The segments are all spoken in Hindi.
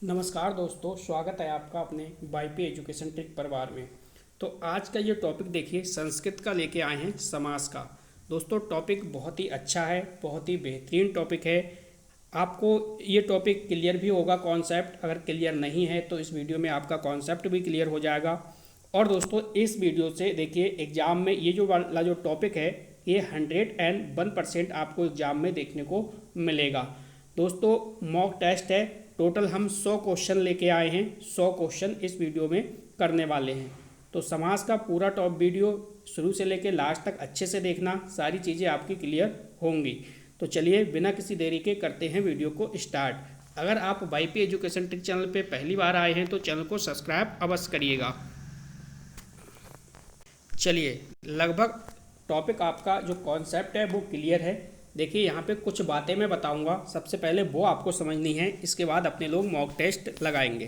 नमस्कार दोस्तों, स्वागत है आपका अपने वाईपी एजुकेशन टेक परिवार में। तो आज का ये टॉपिक देखिए, संस्कृत का लेके आए हैं, समास का। दोस्तों टॉपिक बहुत ही अच्छा है, बहुत ही बेहतरीन टॉपिक है। आपको ये टॉपिक क्लियर भी होगा, कॉन्सेप्ट अगर क्लियर नहीं है तो इस वीडियो में आपका कॉन्सेप्ट भी क्लियर हो जाएगा। और दोस्तों इस वीडियो से देखिए एग्ज़ाम में ये जो वाला जो टॉपिक है ये 101% आपको एग्ज़ाम में देखने को मिलेगा। दोस्तों मॉक टेस्ट है, टोटल हम 100 क्वेश्चन लेके आए हैं। 100 क्वेश्चन इस वीडियो में करने वाले हैं। तो समास का पूरा टॉप वीडियो शुरू से लेके लास्ट तक अच्छे से देखना, सारी चीज़ें आपकी क्लियर होंगी। तो चलिए बिना किसी देरी के करते हैं वीडियो को स्टार्ट। अगर आप वाईपी एजुकेशन टेक चैनल पे पहली बार आए हैं तो चैनल को सब्सक्राइब अवश्य करिएगा। चलिए लगभग टॉपिक आपका जो कॉन्सेप्ट है वो क्लियर है। देखिए यहाँ पे कुछ बातें मैं बताऊंगा, सबसे पहले वो आपको समझनी है, इसके बाद अपने लोग मॉक टेस्ट लगाएंगे।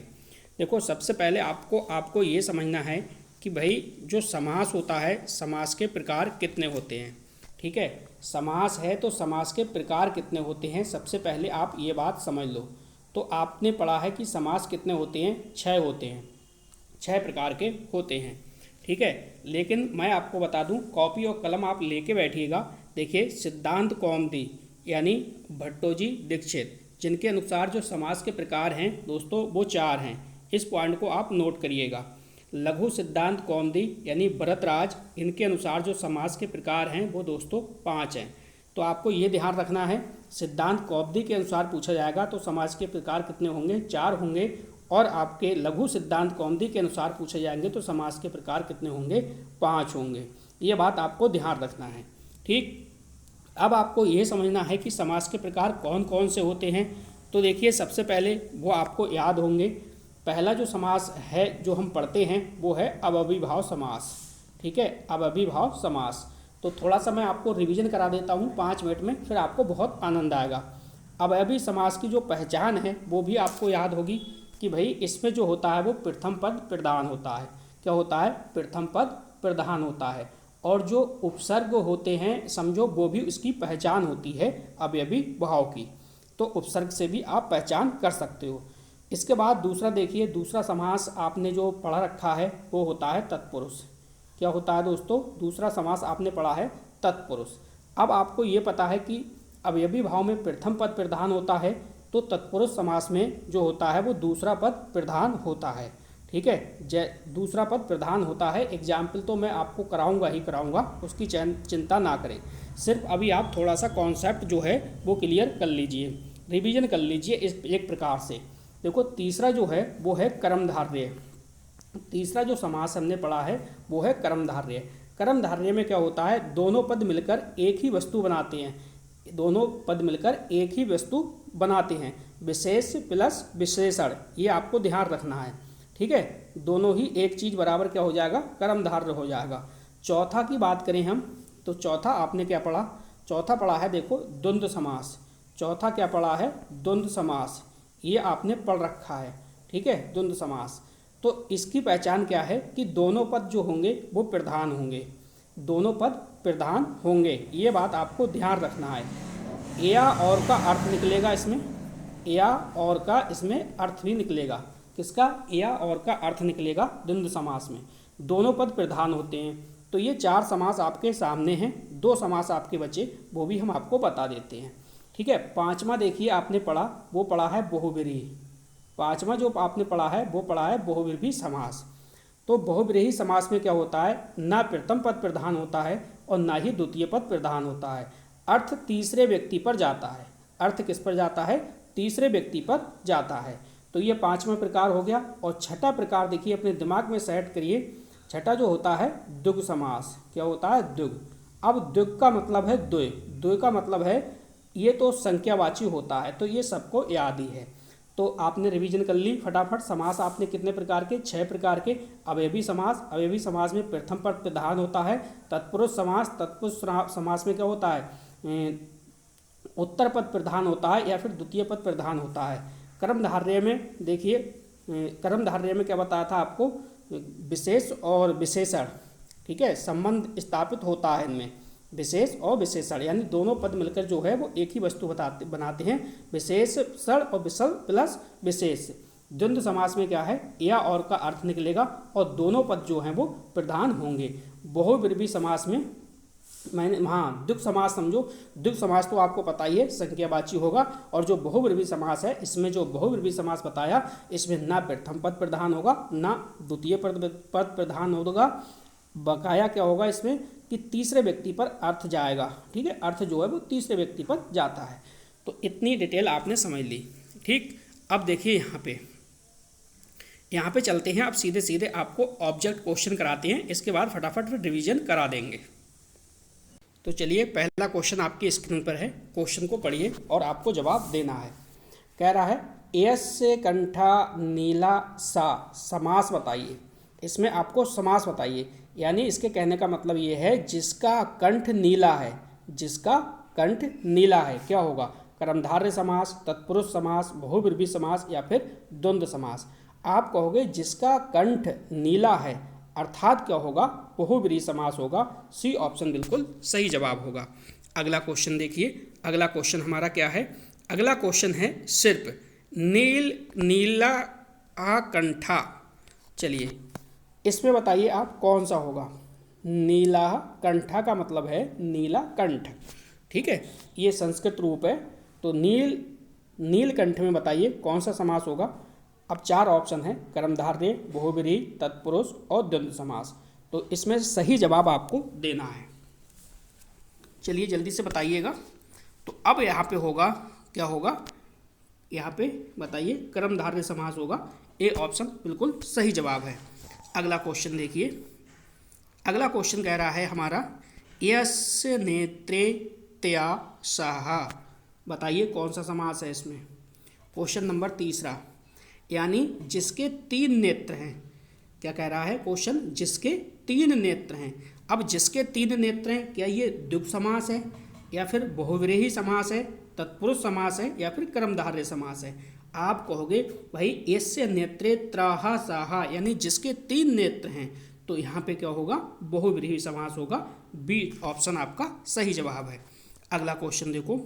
देखो सबसे पहले आपको ये समझना है कि भाई जो समास होता है, समास के प्रकार कितने होते हैं। ठीक है, समास है तो समास के प्रकार कितने होते हैं, सबसे पहले आप ये बात समझ लो। तो आपने पढ़ा है कि समास कितने होते हैं, 6 होते हैं, 6 प्रकार के होते हैं। ठीक है, लेकिन मैं आपको बता दूं, कॉपी और कलम आप लेके बैठिएगा। देखिए सिद्धांत कौमुदी यानी भट्टोजी दीक्षित, जिनके अनुसार जो समास के प्रकार हैं दोस्तों वो 4 हैं। इस पॉइंट को आप नोट करिएगा। लघु सिद्धांत कौमुदी यानी भरतराज, इनके अनुसार जो समास के प्रकार हैं वो दोस्तों 5 हैं। तो आपको ये ध्यान रखना है, सिद्धांत कौमुदी के अनुसार पूछा जाएगा तो समास के प्रकार कितने होंगे, 4 होंगे। और आपके लघु सिद्धांत कौमुदी के अनुसार पूछे जाएंगे तो समास के प्रकार कितने होंगे, 5 होंगे। ये बात आपको ध्यान रखना है। ठीक, अब आपको ये समझना है कि समास के प्रकार कौन कौन से होते हैं। तो देखिए सबसे पहले वो आपको याद होंगे। पहला जो समास है जो हम पढ़ते हैं वो है अव्ययीभाव समास। ठीक है, अव्ययीभाव समास। तो थोड़ा सा मैं आपको रिवीजन करा देता हूँ 5 मिनट में, फिर आपको बहुत आनंद आएगा। अव्ययी समास की जो पहचान है वो भी आपको याद होगी कि भाई इसमें जो होता है वो प्रथम पद प्रधान होता है। क्या होता है, प्रथम पद प्रधान होता है। और जो उपसर्ग होते हैं समझो वो भी उसकी पहचान होती है अव्ययी भाव की। तो उपसर्ग से भी आप पहचान कर सकते हो। इसके बाद दूसरा देखिए, दूसरा समास आपने जो पढ़ा रखा है वो होता है तत्पुरुष। क्या होता है दोस्तों, दूसरा समास आपने पढ़ा है तत्पुरुष। अब आपको ये पता है कि अव्ययी भाव में प्रथम पद प्रधान होता है, तो तत्पुरुष समास में जो होता है वो दूसरा पद प्रधान होता है। ठीक है, दूसरा पद प्रधान होता है। एग्जाम्पल तो मैं आपको कराऊंगा ही कराऊंगा, उसकी चिंता ना करें। सिर्फ अभी आप थोड़ा सा कॉन्सेप्ट जो है वो क्लियर कर लीजिए, रिवीजन कर लीजिए इस एक प्रकार से। देखो तीसरा जो है वो है कर्मधारय। तीसरा जो समास हमने पढ़ा है वो है कर्मधारय। कर्मधारय में क्या होता है, दोनों पद मिलकर एक ही वस्तु बनाते हैं। दोनों पद मिलकर एक ही वस्तु बनाते हैं, विशेष प्लस विशेषण, ये आपको ध्यान रखना है। ठीक है, दोनों ही एक चीज़ बराबर क्या हो जाएगा, कर्मधारय हो जाएगा। चौथा की बात करें हम तो चौथा आपने क्या पढ़ा, चौथा पढ़ा है देखो द्वंद्व समास। चौथा क्या पढ़ा है, द्वंद्व समास, ये आपने पढ़ रखा है। ठीक है, द्वंद्व समास। तो इसकी पहचान क्या है कि दोनों पद जो होंगे वो प्रधान होंगे, दोनों पद प्रधान होंगे, ये बात आपको ध्यान रखना है। या और का अर्थ निकलेगा इसमें, या और का इसमें अर्थ भी निकलेगा। किसका, या और का अर्थ निकलेगा द्वंद्व समास में, दोनों पद प्रधान होते हैं। तो ये 4 समास आपके सामने हैं, 2 समास आपके बचे वो भी हम आपको बता देते हैं। ठीक है, पांचवा देखिए आपने पढ़ा, वो पढ़ा है बहुव्रीहि। पांचवा जो आपने पढ़ा है वो पढ़ा है बहुव्रीहि समास। तो बहुव्रीहि समास में क्या होता है, ना प्रथम पद प्रधान होता है और ना ही द्वितीय पद प्रधान होता है। अर्थ तीसरे व्यक्ति पर जाता है। अर्थ किस पर जाता है, तीसरे व्यक्ति पर जाता है। तो ये 5वां प्रकार हो गया। और छठा प्रकार देखिए अपने दिमाग में सेट करिए, छठा जो होता है द्विग समास। क्या होता है, द्विग। अब द्विग का मतलब है द्वय, द्वय का मतलब है ये तो संख्यावाची होता है, तो ये सबको याद ही है। तो आपने रिवीजन कर ली फटाफट। समास आपने कितने प्रकार के, 6 प्रकार के। अव्ययी समास, अव्ययी समास में प्रथम पद प्रधान होता है। तत्पुरुष समास, तत्पुरुष समास में क्या होता है, उत्तर पद प्रधान होता है या फिर द्वितीय पद प्रधान होता है। कर्मधारय में देखिए, कर्मधारय में क्या बताया था आपको, विशेष और विशेषण। ठीक है, संबंध स्थापित होता है इनमें, विशेष और विशेषण, यानी दोनों पद मिलकर जो है वो एक ही वस्तु बनाते हैं। विशेषण और विशल प्लस विशेष, द्वंद्व समास में क्या है, या और का अर्थ निकलेगा और दोनों पद जो हैं वो प्रधान होंगे। बहुब्रीहि समास में मैंने द्विगु समास समझो, द्विगु समास तो आपको पता ही है संख्यावाची होगा, और जो बहुब्रीहि समास है इसमें जो बहुब्रीहि समास बताया इसमें ना प्रथम पद प्रधान होगा ना द्वितीय पद प्रधान होगा, बकाया क्या होगा इसमें कि तीसरे व्यक्ति पर अर्थ जाएगा। ठीक है, अर्थ जो है वो तीसरे व्यक्ति पर जाता है। तो इतनी डिटेल आपने समझ ली। ठीक, अब देखिए यहाँ पे चलते हैं। अब सीधे सीधे आपको ऑब्जेक्ट क्वेश्चन कराते हैं, इसके बाद फटाफट रिवीजन करा देंगे। तो चलिए, पहला क्वेश्चन आपकी स्क्रीन पर है, क्वेश्चन को पढ़िए और आपको जवाब देना है। कह रहा है यस्य कंठा नीला सा, समास बताइए। इसमें आपको समास बताइए, यानी इसके कहने का मतलब ये है जिसका कंठ नीला है, जिसका कंठ नीला है क्या होगा, कर्मधारय समास, तत्पुरुष समास, बहुब्रीहि समास या फिर द्वंद्व समास। आप कहोगे जिसका कंठ नीला है अर्थात क्या होगा, बहुब्रीहि समास होगा। सी ऑप्शन बिल्कुल सही जवाब होगा। अगला क्वेश्चन देखिए, अगला क्वेश्चन हमारा क्या है, अगला क्वेश्चन है सिर्फ नीला आकंठा। चलिए, इसमें बताइए आप कौन सा होगा। नीला कंठा का मतलब है नीला कंठ। ठीक है, ये संस्कृत रूप है। तो नीलकंठ में बताइए कौन सा समास होगा। अब 4 ऑप्शन है, कर्मधारय, बहुब्रीहि, तत्पुरुष और द्वंद्व समास। तो इसमें सही जवाब आपको देना है। चलिए जल्दी से बताइएगा। तो अब यहाँ पे होगा क्या होगा, यहाँ पे बताइए कर्मधारय समास होगा। ए ऑप्शन बिल्कुल सही जवाब है। अगला क्वेश्चन देखिए, अगला क्वेश्चन कह रहा है हमारा यस्य नेत्रे तया सहा। बताइए कौन सा समास है इसमें। क्वेश्चन नंबर 3, यानी जिसके 3 नेत्र हैं। क्या कह रहा है क्वेश्चन, जिसके 3 नेत्र हैं। अब जिसके 3 नेत्र हैं, क्या ये द्विगु समास है या फिर बहुब्रीहि समास है, तत्पुरुष समास है या फिर कर्मधारय समास है। आप कहोगे भाई यस्य नेत्रे त्रहा साहा, यानी जिसके 3 नेत्र हैं, तो यहाँ पे क्या होगा, बहुब्रीहि समास होगा। बी ऑप्शन आपका सही जवाब है। अगला क्वेश्चन देखो,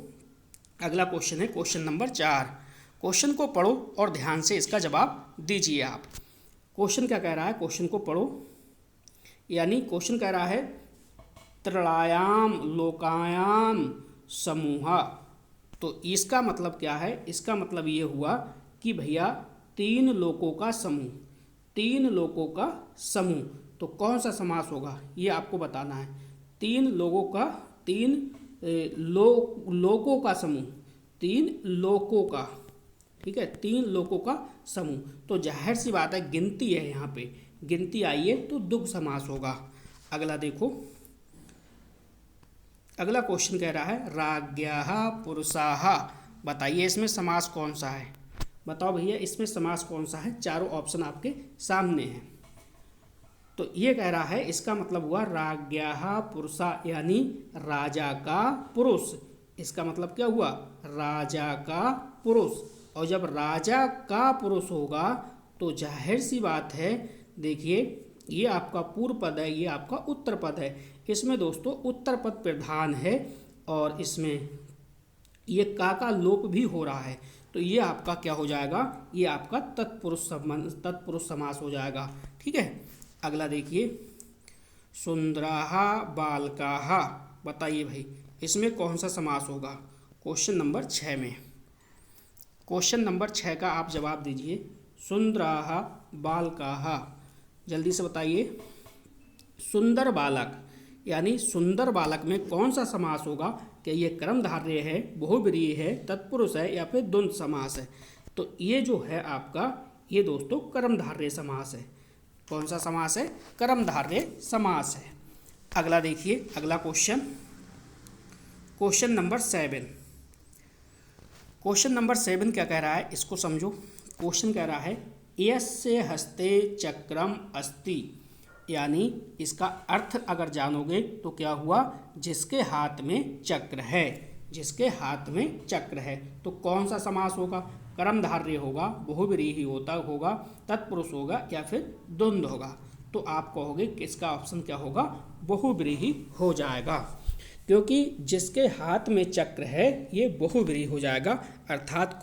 अगला क्वेश्चन है क्वेश्चन नंबर 4। क्वेश्चन को पढ़ो और ध्यान से इसका जवाब दीजिए आप। क्वेश्चन क्या कह रहा है, क्वेश्चन को पढ़ो। यानी क्वेश्चन कह रहा है त्रयायाम लोकायाम समूहा। तो इसका मतलब क्या है, इसका मतलब ये हुआ कि भैया 3 लोकों का समूह, 3 लोकों का समूह। तो कौन सा समास होगा ये आपको बताना है। 3 लोगों का, 3 लोकों का समूह, 3 लोकों का, ठीक है, 3 लोकों का समूह। तो जाहिर सी बात है गिनती है, यहाँ पे गिनती आई है तो द्विगु समास होगा। अगला देखो, अगला क्वेश्चन कह रहा है राज्ञाः पुरुषाः। बताइए इसमें समास कौन सा है। बताओ भैया इसमें समास कौन सा है। चारों ऑप्शन आपके सामने हैं। तो ये कह रहा है, इसका मतलब हुआ राज्ञाः पुरुषा, यानी राजा का पुरुष। इसका मतलब क्या हुआ, राजा का पुरुष। और जब राजा का पुरुष होगा तो जाहिर सी बात है, देखिए ये आपका पूर्व पद है, ये आपका उत्तर पद है। इसमें दोस्तों उत्तर पद प्रधान है और इसमें ये का लोप भी हो रहा है। तो ये आपका क्या हो जाएगा, ये आपका तत्पुरुष समास हो जाएगा। ठीक है, अगला देखिए सुंदराः बालकाः। बताइए भाई इसमें कौन सा समास होगा। क्वेश्चन नंबर 6 में, क्वेश्चन नंबर 6 का आप जवाब दीजिए। सुंदराः बालकाः, जल्दी से बताइए। सुंदर बालक, यानी सुंदर बालक में कौन सा समास होगा। क्या ये कर्मधारय है, बहुब्रीहि है, तत्पुरुष है या फिर द्वंद्व समास है। तो ये जो है आपका, ये दोस्तों कर्मधारय समास है। कौन सा समास है, कर्मधारय समास है। अगला देखिए, अगला question, question number 7। Question number 7 क्या कह रहा है, इसको समझो। क्वेश्चन कह रहा है यस्य हस्ते चक्रम अस्ति, यानी इसका अर्थ अगर जानोगे तो क्या हुआ, जिसके हाथ में चक्र है, जिसके हाथ में चक्र है। तो कौन सा समास होगा, कर्मधारय होगा, बहुब्रीहि होगा, तत्पुरुष होगा या फिर द्वंद्व होगा। तो आप कहोगे कि इसका ऑप्शन क्या होगा, बहुब्रीहि हो जाएगा, क्योंकि जिसके हाथ में चक्र है ये बहुब्रीहि हो जाएगा। अर्थात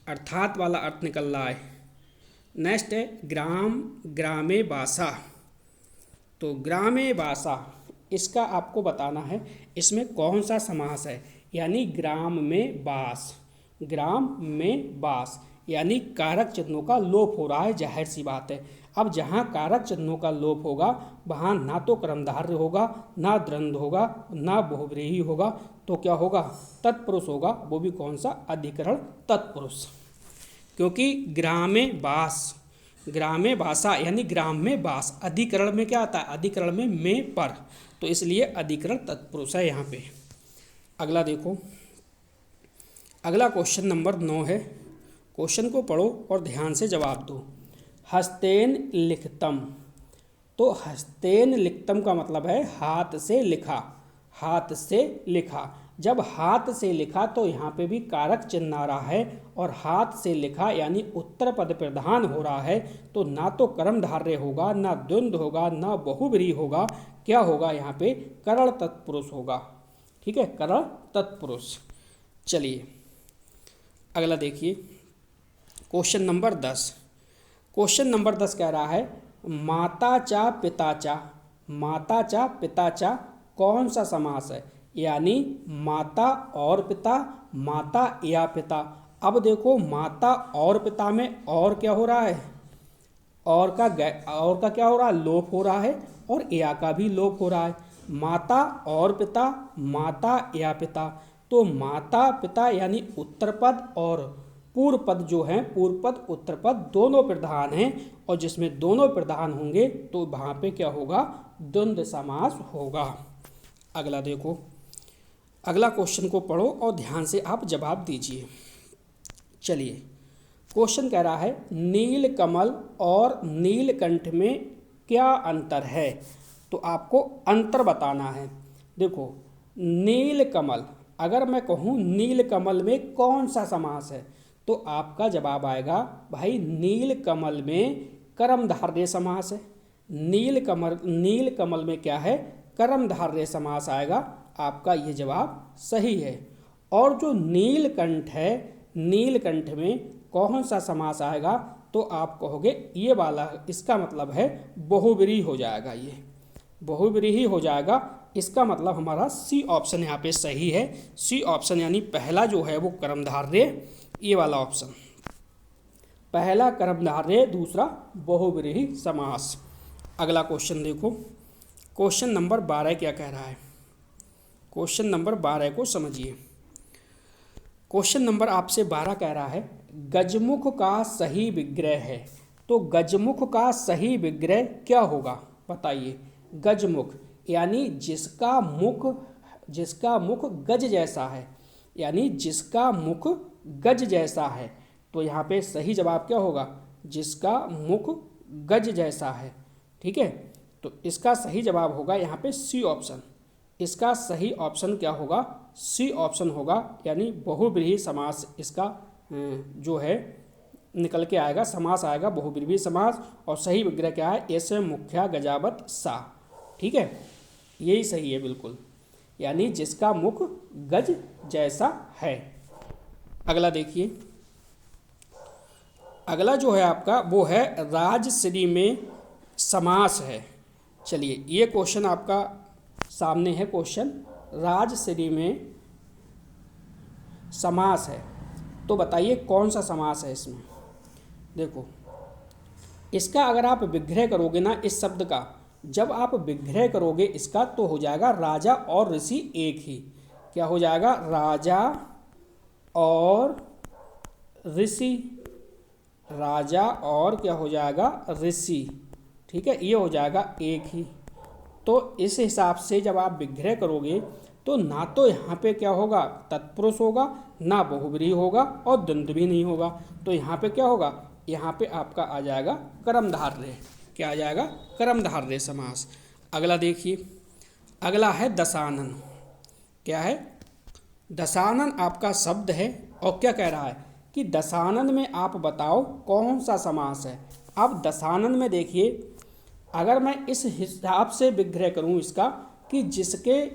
अर्थात वाला अर्थ निकल रहा है। नेक्स्ट है ग्राम, ग्रामे बासा। तो ग्रामे बासा, इसका आपको बताना है इसमें कौन सा समास है। यानी ग्राम में बास, ग्राम में बास, यानी कारक चिन्हों का लोप हो रहा है, जाहिर सी बात है। अब जहाँ कारक चिन्हों का लोप होगा वहाँ ना तो कर्मधारय होगा, ना द्वंद होगा, ना बहुव्रीहि होगा, तो क्या होगा, तत्पुरुष होगा। वो भी कौन सा, अधिकरण तत्पुरुष। क्योंकि ग्रामे बास, ग्रामे बासा यानी ग्राम में बास, अधिकरण में क्या आता है, अधिकरण में पर, तो इसलिए अधिकरण तत्पुरुष है यहाँ पे। अगला देखो, अगला क्वेश्चन नंबर 9 है। क्वेश्चन को पढ़ो और ध्यान से जवाब दो। हस्तेन लिखतम। तो हस्तेन लिखतम का मतलब है हाथ से लिखा, हाथ से लिखा। जब हाथ से लिखा तो यहाँ पे भी कारक चिन्ह आ रहा है, और हाथ से लिखा यानी उत्तर पद प्रधान हो रहा है, तो ना तो कर्मधारय होगा, ना द्वंद होगा, ना बहुव्रीहि होगा, क्या होगा यहाँ पे, करण तत्पुरुष होगा। ठीक है, करण तत्पुरुष। चलिए अगला देखिए, क्वेश्चन नंबर 10। क्वेश्चन नंबर 10 कह रहा है माता चा पिता चा। माता चा पिता चा कौन सा समास है। यानी माता और पिता, माता या पिता। अब देखो माता और पिता में और क्या हो रहा है, और का क्या हो रहा है, लोप हो रहा है, और या का भी लोप हो रहा है। माता और पिता, माता या पिता। तो माता पिता यानी उत्तर पद और पूर्व पद जो हैं, पूर्व पद उत्तर पद दोनों प्रधान हैं, और जिसमें दोनों प्रधान होंगे तो वहाँ पे क्या होगा, द्वंद्व समास होगा। अगला देखो, अगला क्वेश्चन को पढ़ो और ध्यान से आप जवाब दीजिए। चलिए, क्वेश्चन कह रहा है नील कमल और नीलकंठ में क्या अंतर है। तो आपको अंतर बताना है। देखो नील कमल, अगर मैं कहूँ नील कमल में कौन सा समास है, तो आपका जवाब आएगा भाई नील कमल में कर्मधारय समास है। नील कमल में क्या है, कर्मधारय समास आएगा। आपका ये जवाब सही है। और जो नीलकंठ है, नीलकंठ में कौन सा समास आएगा, तो आप कहोगे ये वाला, इसका मतलब है बहुव्रीहि हो जाएगा, ये बहुव्रीहि हो जाएगा। इसका मतलब हमारा सी ऑप्शन यहाँ पे सही है। सी ऑप्शन यानी पहला जो है वो कर्मधारय, ये वाला ऑप्शन, पहला कर्मधारय, दूसरा बहुव्रीहि समास। अगला क्वेश्चन देखो, क्वेश्चन नंबर 12 क्या कह रहा है। क्वेश्चन नंबर 12 को समझिए। क्वेश्चन नंबर आपसे 12 कह रहा है गजमुख का सही विग्रह है। तो गजमुख का सही विग्रह क्या होगा, बताइए। गजमुख यानी जिसका मुख गज जैसा है, यानी जिसका मुख गज जैसा है। तो यहाँ पे सही जवाब क्या होगा, जिसका मुख गज जैसा है। ठीक है, तो इसका सही जवाब होगा यहाँ पे सी ऑप्शन। इसका सही ऑप्शन क्या होगा, सी ऑप्शन होगा, यानी बहुव्रीहि समास इसका जो है निकल के आएगा, समास आएगा बहुव्रीहि समास। और सही विग्रह क्या है, ऐसे मुख्या गजावत सा। ठीक है, यही सही है बिल्कुल, यानी जिसका मुख गज जैसा है। अगला देखिए, अगला जो है आपका वो है राजश्री में समास है। चलिए ये क्वेश्चन आपका सामने है, क्वेश्चन राजश्री में समास है। तो बताइए कौन सा समास है इसमें। देखो इसका अगर आप विग्रह करोगे ना, इस शब्द का जब आप विग्रह करोगे इसका, तो हो जाएगा राजा और ऋषि एक ही। क्या हो जाएगा, राजा और ऋषि, राजा और क्या हो जाएगा, ऋषि। ठीक है, ये हो जाएगा एक ही। तो इस हिसाब से जब आप विग्रह करोगे तो ना तो यहाँ पे क्या होगा, तत्पुरुष होगा, ना बहुव्रीहि होगा, और द्वंद्व भी नहीं होगा। तो यहाँ पे क्या होगा, यहाँ पे आपका आ जाएगा कर्मधारय। क्या आ जाएगा, कर्मधारय समास। अगला देखिए, अगला है दशानन। क्या है, दशानन आपका शब्द है, और क्या कह रहा है कि दशानन में आप बताओ कौन सा समास है। अब दशानन में देखिए, अगर मैं इस हिसाब से विग्रह करूं इसका कि जिसके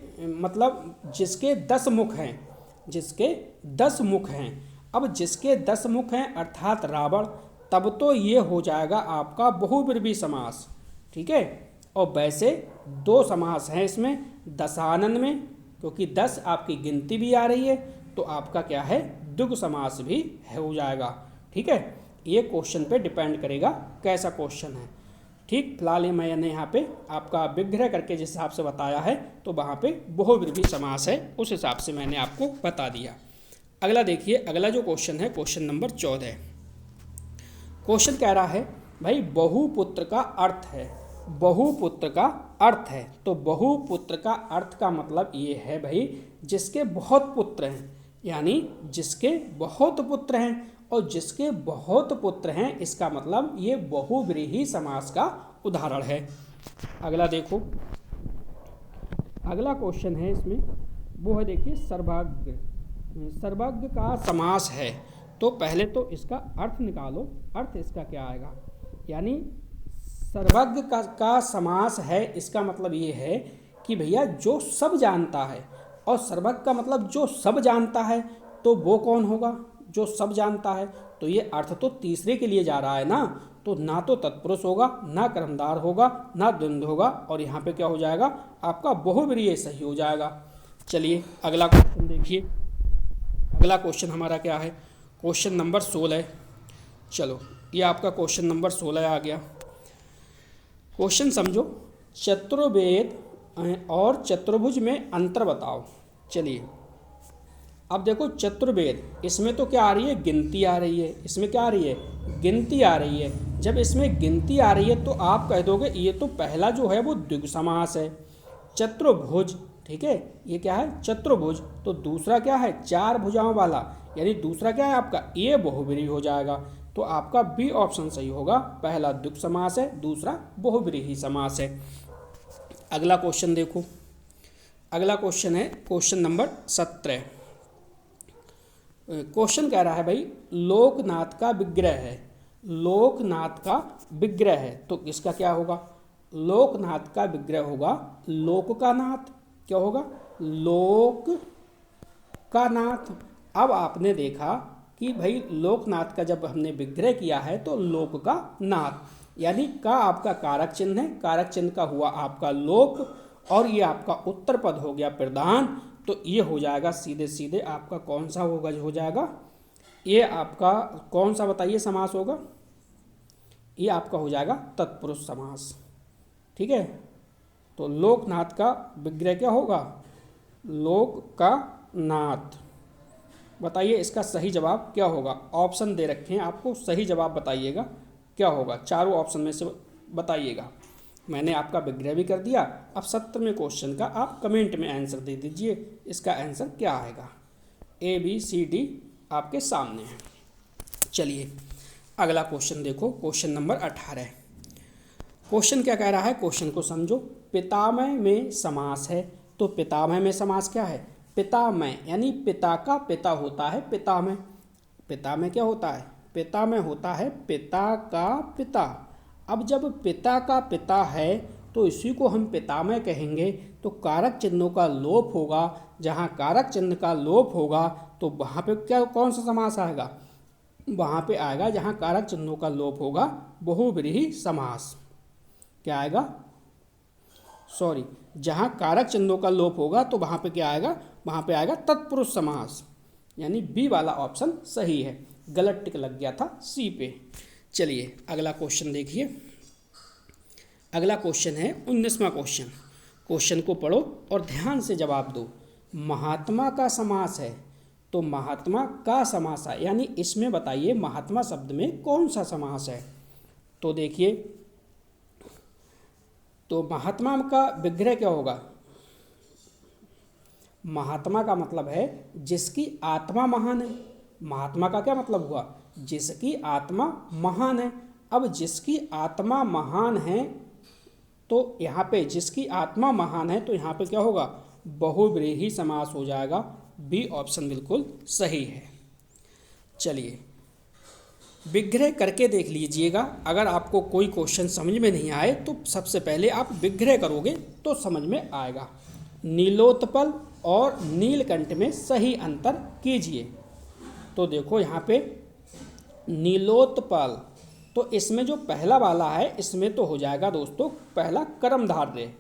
10 मुख हैं, जिसके 10 मुख हैं। अब जिसके 10 मुख हैं अर्थात रावण, तब तो ये हो जाएगा आपका बहुब्रीहि समास। ठीक है, और वैसे 2 समास हैं इसमें दशानन में, क्योंकि 10 आपकी गिनती भी आ रही है, तो आपका क्या है द्विगु समास भी हो जाएगा। ठीक है, ये क्वेश्चन पे डिपेंड करेगा कैसा क्वेश्चन है। ठीक, फिलहाल मैंने यहाँ पे आपका विग्रह करके जिस हिसाब से बताया है तो वहाँ पे बहुब्रीहि समास है, उस हिसाब से मैंने आपको बता दिया। अगला देखिए, अगला जो क्वेश्चन है क्वेश्चन नंबर 14। क्वेश्चन कह रहा है भाई बहुपुत्र का अर्थ है, बहुपुत्र का अर्थ है। तो बहुपुत्र का अर्थ का मतलब ये है भाई जिसके बहुत पुत्र हैं, यानी जिसके बहुत पुत्र हैं, और जिसके बहुत पुत्र हैं इसका मतलब ये बहुब्रीहि समास का उदाहरण है। अगला देखो, अगला क्वेश्चन है इसमें वो है देखिए सर्वज्ञ। सर्वज्ञ का समास है, तो पहले तो इसका अर्थ निकालो, अर्थ इसका क्या आएगा। यानी सर्वज्ञ का समास है, इसका मतलब ये है कि भैया जो सब जानता है, और सर्वज्ञ का मतलब जो सब जानता है, तो वो कौन होगा जो सब जानता है। तो ये अर्थ तो तीसरे के लिए जा रहा है ना, तो ना तो तत्पुरुष होगा, ना कर्मधार होगा, ना द्वंद्व होगा, और यहाँ पे क्या हो जाएगा आपका बहुब्रीहि सही हो जाएगा। चलिए अगला क्वेश्चन देखिए, अगला क्वेश्चन हमारा क्या है, क्वेश्चन नंबर 16। चलो ये आपका क्वेश्चन नंबर 16 आ गया। क्वेश्चन समझो, चतुर्वेद और चतुर्भुज में अंतर बताओ। चलिए अब देखो चतुर्वेद, इसमें तो क्या आ रही है गिनती आ रही है, इसमें क्या आ रही है गिनती आ रही है। जब इसमें गिनती आ रही है तो आप कह दोगे ये तो पहला जो है वो द्विगु समास है। चतुर्भुज, ठीक है, ये क्या है चतुर्भुज, तो दूसरा क्या है 4 भुजाओं वाला, यानी दूसरा क्या है आपका ये बहुब्रीहि हो जाएगा। तो आपका बी ऑप्शन सही होगा, पहला द्विगु समास है, दूसरा बहुब्रीहि समास है। अगला क्वेश्चन देखो, अगला क्वेश्चन है क्वेश्चन नंबर 17। क्वेश्चन कह रहा है भाई लोकनाथ का विग्रह है, लोकनाथ का विग्रह है, तो इसका क्या होगा लोकनाथ का विग्रह होगा लोक का नाथ। क्या होगा लोक का नाथ। अब आपने देखा कि भाई लोकनाथ का जब हमने विग्रह किया है तो लोक का नाथ, यानी का आपका कारक चिन्ह है, कारक चिन्ह का हुआ आपका लोक, और ये आपका उत्तर पद हो गया प्रधान, तो ये हो जाएगा सीधे सीधे आपका कौन सा होगा हो जाएगा, ये आपका कौन सा बताइए समास होगा, ये आपका हो जाएगा तत्पुरुष समास। ठीक है, तो लोकनाथ का विग्रह क्या होगा लोक का नाथ। बताइए इसका सही जवाब क्या होगा, ऑप्शन दे रखे हैं आपको, सही जवाब बताइएगा क्या होगा, चारों ऑप्शन में से बताइएगा। मैंने आपका विग्रह भी कर दिया, अब 17वें क्वेश्चन का आप कमेंट में आंसर दे दीजिए, इसका आंसर क्या आएगा। A B C D आपके सामने है। चलिए अगला क्वेश्चन देखो, क्वेश्चन नंबर 18। क्वेश्चन क्या कह रहा है, क्वेश्चन को समझो। पितामह में समास है, तो पितामह में समास क्या है पितामह, यानी पिता का पिता होता है पितामह। पितामह क्या होता है पितामह होता है पिता का पिता। अब जब पिता का पिता है तो इसी को हम पितामह कहेंगे, तो कारक चिन्हों का लोप होगा, जहाँ कारक चिन्ह का लोप होगा तो वहाँ पे क्या कौन सा समास आएगा, वहाँ पे आएगा जहाँ कारक चिन्हों का लोप होगा बहुब्रीहि समास। क्या आएगा सॉरी, जहाँ कारक चिन्हों का लोप होगा तो वहाँ पे क्या आएगा, वहाँ पे आएगा तत्पुरुष समास, यानी बी वाला ऑप्शन सही है, गलत टिक लग गया था सी पे। चलिए अगला क्वेश्चन देखिए, अगला क्वेश्चन है 19वां क्वेश्चन। क्वेश्चन को पढ़ो और ध्यान से जवाब दो। महात्मा का समास है, तो महात्मा का समास है, यानी इसमें बताइए महात्मा शब्द में कौन सा समास है। तो देखिए, तो महात्मा का विग्रह क्या होगा, महात्मा का मतलब है जिसकी आत्मा महान है। महात्मा का क्या मतलब हुआ, जिसकी आत्मा महान है। अब जिसकी आत्मा महान है, तो यहाँ पे जिसकी आत्मा महान है, तो यहाँ पे क्या होगा बहुब्रीहि समास हो जाएगा। बी ऑप्शन बिल्कुल सही है। चलिए विग्रह करके देख लीजिएगा, अगर आपको कोई क्वेश्चन समझ में नहीं आए तो सबसे पहले आप विग्रह करोगे तो समझ में आएगा। नीलोत्पल और नीलकंठ में सही अंतर कीजिए। तो देखो यहाँ पे नीलोत्पल, तो इसमें जो पहला वाला है इसमें तो हो जाएगा दोस्तों पहला कर्मधारय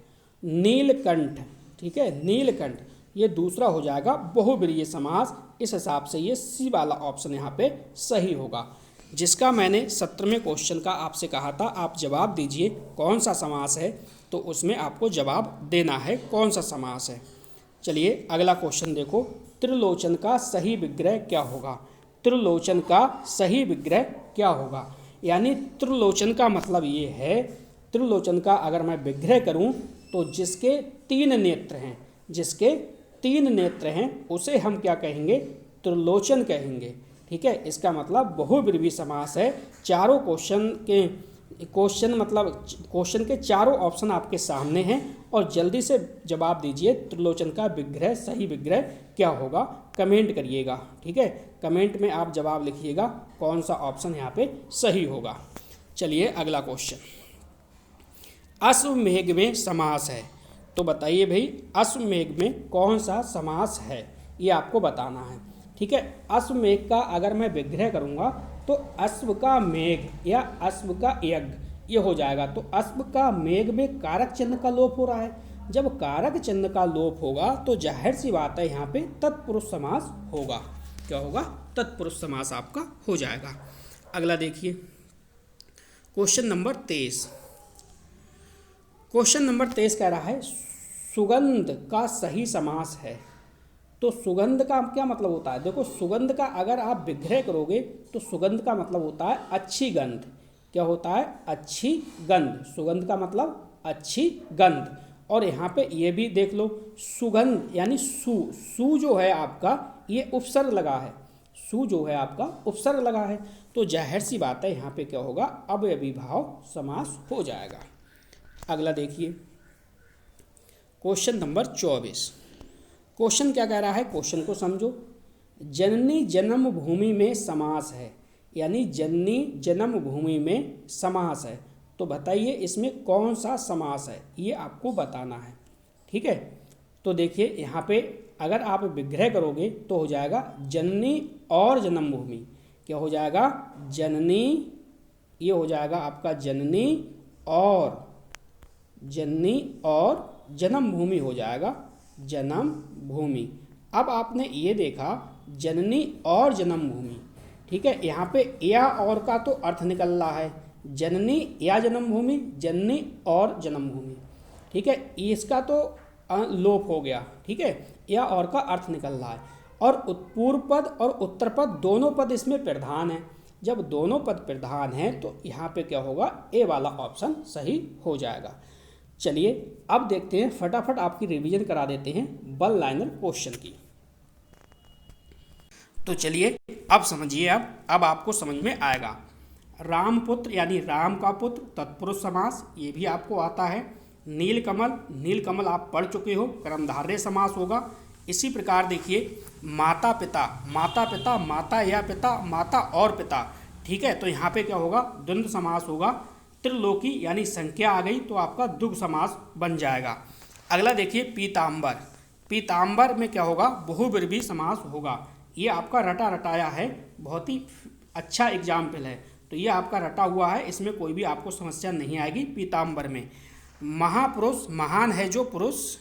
नीलकंठ, ठीक है, नीलकंठ। ये दूसरा हो जाएगा बहुब्रीहि समास। इस हिसाब से ये सी वाला ऑप्शन यहाँ पे सही होगा, जिसका मैंने 17वें क्वेश्चन का आपसे कहा था आप जवाब दीजिए कौन सा समास है, तो उसमें आपको जवाब देना है कौन सा समास है। चलिए अगला क्वेश्चन देखो, त्रिलोचन का सही विग्रह क्या होगा। त्रिलोचन का सही विग्रह क्या होगा, यानी त्रिलोचन का मतलब ये है, त्रिलोचन का अगर मैं विग्रह करूं तो जिसके 3 नेत्र हैं, जिसके 3 नेत्र हैं उसे हम क्या कहेंगे, त्रिलोचन कहेंगे, ठीक है। इसका मतलब बहुब्रीहि समास है। चारों क्वेश्चन के चारों ऑप्शन आपके सामने हैं और जल्दी से जवाब दीजिए त्रिलोचन का विग्रह सही विग्रह क्या होगा, कमेंट करिएगा, ठीक है। कमेंट में आप जवाब लिखिएगा कौन सा ऑप्शन यहाँ पे सही होगा। चलिए अगला क्वेश्चन, अश्वमेघ में समास है, तो बताइए भाई अश्वमेघ में कौन सा समास है, ये आपको बताना है, ठीक है। अश्वमेघ का अगर मैं विग्रह करूँगा तो अश्व का मेघ या अश्व का यज्ञ ये हो जाएगा। तो अश्व का मेघ में कारक चिन्ह का लोप हो रहा है, जब कारक चिन्ह का लोप होगा तो जाहिर सी बात है यहाँ पे तत्पुरुष समास होगा। क्या होगा, तत्पुरुष समास आपका हो जाएगा। अगला देखिए क्वेश्चन नंबर 23। क्वेश्चन नंबर 23 कह रहा है सुगंध का सही समास है। तो सुगंध का क्या मतलब होता है, देखो सुगंध का अगर आप विग्रह करोगे तो सुगंध का मतलब होता है अच्छी गंध। क्या होता है, अच्छी गंध। सुगंध का मतलब अच्छी गंध। और यहाँ पे ये भी देख लो सुगंध यानी सु जो है आपका ये उपसर्ग लगा है, सु जो है आपका उपसर्ग लगा है, तो जाहिर सी बात है यहाँ पे क्या होगा, अव्ययीभाव समास हो जाएगा। अगला देखिए क्वेश्चन नंबर 24। क्वेश्चन क्या कह रहा है, क्वेश्चन को समझो। जननी जन्म भूमि में समास है, यानी जननी जन्म भूमि में समास है, तो बताइए इसमें कौन सा समास है, ये आपको बताना है, ठीक है। तो देखिए यहाँ पे अगर आप विग्रह करोगे तो हो जाएगा जननी और जन्मभूमि। क्या हो जाएगा, जननी, ये हो जाएगा आपका जननी और जन्मभूमि हो जाएगा, जन्मभूमि। अब आपने ये देखा जननी और जन्मभूमि, ठीक है। यहाँ पे या और का तो अर्थ निकल रहा है, जननी या जन्मभूमि, जननी और जन्मभूमि, ठीक है। इसका तो लोप हो गया, ठीक है, या और का अर्थ निकल रहा है। और पूर्व पद और उत्तर पद दोनों पद इसमें प्रधान है। जब दोनों पद प्रधान हैं तो यहाँ पे क्या होगा, ए वाला ऑप्शन सही हो जाएगा। चलिए अब देखते हैं, फटाफट आपकी रिवीजन करा देते हैं वन लाइनर क्वेश्चन की। तो चलिए अब समझिए, अब आपको समझ में आएगा। रामपुत्र यानी राम का पुत्र तत्पुरुष समास, ये भी आपको आता है। नीलकमल, नीलकमल आप पढ़ चुके हो, कर्मधारय समास होगा। इसी प्रकार देखिए माता पिता, माता पिता, माता या पिता, माता और पिता, ठीक है, तो यहाँ पे क्या होगा, द्वंद्व समास होगा। त्रिलोकी यानी संख्या आ गई तो आपका द्विगु समास बन जाएगा। अगला देखिए पीताम्बर, पीताम्बर में क्या होगा, बहुब्रीहि समास होगा। ये आपका रटा रटाया है, बहुत ही अच्छा एग्जाम्पल है, तो ये आपका रटा हुआ है, इसमें कोई भी आपको समस्या नहीं आएगी। पीताम्बर में महापुरुष, महान है जो पुरुष,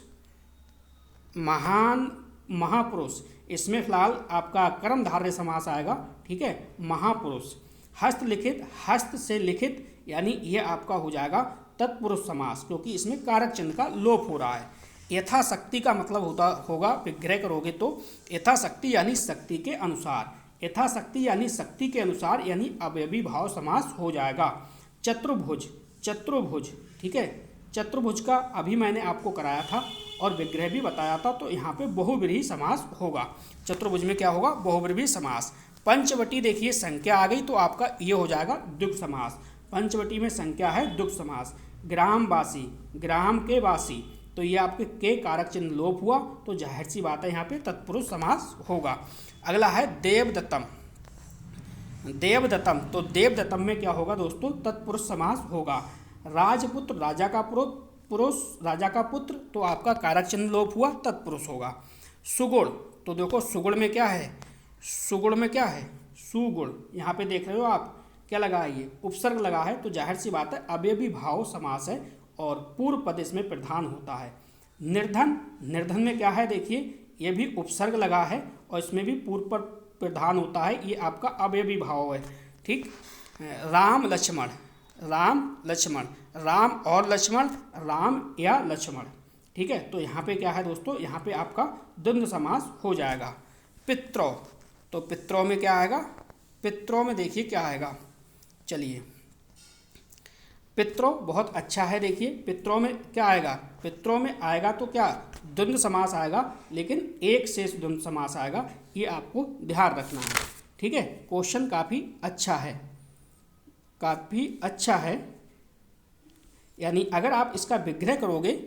महान महापुरुष, इसमें फिलहाल आपका कर्मधारय समास आएगा, ठीक है, महापुरुष। हस्तलिखित, हस्त से लिखित, यानी ये आपका हो जाएगा तत्पुरुष समास, क्योंकि इसमें कारक चिन्ह का लोप हो रहा है। यथाशक्ति का मतलब होगा विग्रह करोगे तो यथाशक्ति यानी शक्ति के अनुसार, यथाशक्ति यानी शक्ति के अनुसार, यानी अव्ययी भाव समास हो जाएगा। चतुर्भुज, चतुर्भुज, ठीक है, चतुर्भुज का अभी मैंने आपको कराया था और विग्रह भी बताया था, तो यहाँ पे बहुब्रीहि समास होगा। चतुर्भुज में क्या होगा, बहुब्रीहि समास। पंचवटी देखिए संख्या आ गई तो आपका ये हो जाएगा द्विगु समास, पंचवटी में संख्या है द्विगु समास। ग्रामवासी, ग्राम के वासी, तो ये आपके के कारक चिन्ह लोप हुआ, तो जाहिर सी बात है यहाँ पे तत्पुरुष समास होगा। अगला है देवदत्तम, देवदत्तम, तो देवदत्तम में क्या होगा दोस्तों, तत्पुरुष समास होगा। राजपुत्र, राजा का पुरुष, राजा का पुत्र, तो आपका कारक चिन्ह लोप हुआ, तत्पुरुष होगा। सुगुण, तो देखो सुगुण में क्या है, सुगुण में क्या है, सुगुण। यहाँ पे देख रहे हो आप क्या लगा है, ये उपसर्ग लगा है, तो जाहिर सी बात है अवयवी भाव समास है और पूर्व पद इसमें प्रधान होता है। निर्धन, निर्धन में क्या है देखिए, ये भी उपसर्ग लगा है और इसमें भी पूर्व पद प्रधान होता है, ये आपका अवयवी भाव है। ठीक। राम लक्ष्मण, राम लक्ष्मण, राम और लक्ष्मण, राम या लक्ष्मण। ठीक है, तो यहाँ पे क्या है दोस्तों, यहाँ पे आपका द्वंद्व समास हो जाएगा। पित्रों, तो पित्रों में क्या आएगा, पित्रों में देखिए क्या आएगा, चलिए पित्रों बहुत अच्छा है। देखिए पित्रों में क्या आएगा, पित्रों में आएगा तो क्या द्वंद्व समास आएगा, लेकिन एक शेष द्वंद्व समास आएगा, ये आपको ध्यान रखना है। ठीक है, क्वेश्चन काफ़ी अच्छा है, काफ़ी अच्छा है। यानी अगर आप इसका विग्रह करोगे,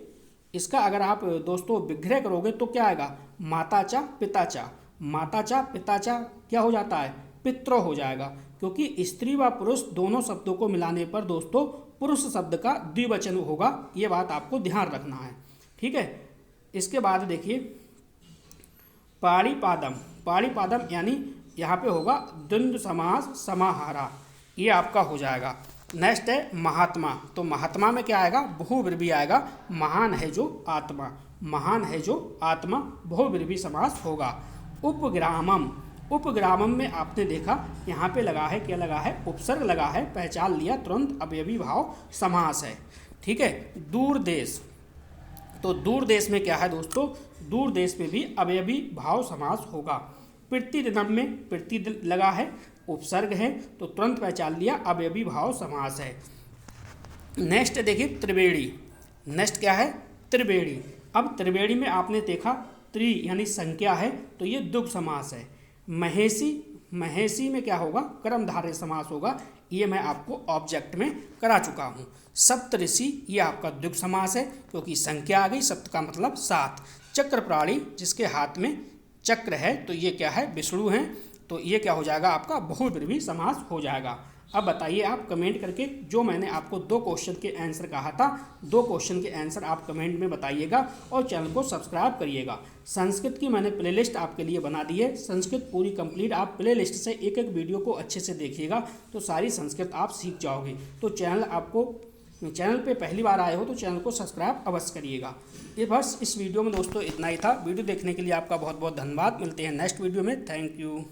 इसका अगर आप दोस्तों विग्रह करोगे तो क्या आएगा, माताचा पिताचा, माताचा पिताचा क्या हो जाता है, पित्रों हो जाएगा, क्योंकि स्त्री व पुरुष दोनों शब्दों को मिलाने पर दोस्तों पुरुष शब्द का द्विवचन होगा, ये बात आपको ध्यान रखना है। ठीक है, इसके बाद देखिए पाणिपादम, पाणिपादम यानी यहाँ पे होगा द्वंद्व समास समाहारा, ये आपका हो जाएगा। नेक्स्ट है महात्मा, तो महात्मा में क्या आएगा, बहुब्रीहि आएगा, महान है जो आत्मा, महान है जो आत्मा, बहुब्रीहि समास होगा। उपग्रामम, उपग्रामम में आपने देखा यहाँ पे लगा है, क्या लगा है, उपसर्ग लगा है, पहचान लिया तुरंत, अवयवी भाव समास है। ठीक है। दूर देश, तो दूर देश में क्या है दोस्तों, दूर देश में भी अवयवी भाव समास होगा। प्रतिदिनम में प्रति लगा है, उपसर्ग है, तो तुरंत पहचान लिया अवयवी भाव समास है। नेक्स्ट देखिए त्रिवेणी, नेक्स्ट क्या है, त्रिवेणी। अब त्रिवेणी में आपने देखा त्रि यानी संख्या है, तो ये द्विगु समास है। महेशी, महेशी में क्या होगा, कर्मधारय समास होगा, ये मैं आपको ऑब्जेक्ट में करा चुका हूँ। सप्तऋषि, ये आपका द्विगु समास है, क्योंकि संख्या आ गई, सप्त का मतलब 7। चक्र प्राणी, जिसके हाथ में चक्र है, तो ये क्या है, विष्णु हैं, तो ये क्या हो जाएगा आपका बहुब्रीहि समास हो जाएगा। अब बताइए आप कमेंट करके, जो मैंने आपको 2 क्वेश्चन के आंसर कहा था, 2 क्वेश्चन के आंसर आप कमेंट में बताइएगा और चैनल को सब्सक्राइब करिएगा। संस्कृत की मैंने प्लेलिस्ट आपके लिए बना दी है, संस्कृत पूरी कंप्लीट, आप प्लेलिस्ट से एक एक वीडियो को अच्छे से देखिएगा तो सारी संस्कृत आप सीख जाओगे। तो चैनल पे पहली बार आए हो तो चैनल को सब्सक्राइब अवश्य करिएगा। ये बस इस वीडियो में दोस्तों इतना ही था। वीडियो देखने के लिए आपका बहुत बहुत धन्यवाद। मिलते हैं नेक्स्ट वीडियो में। Thank you.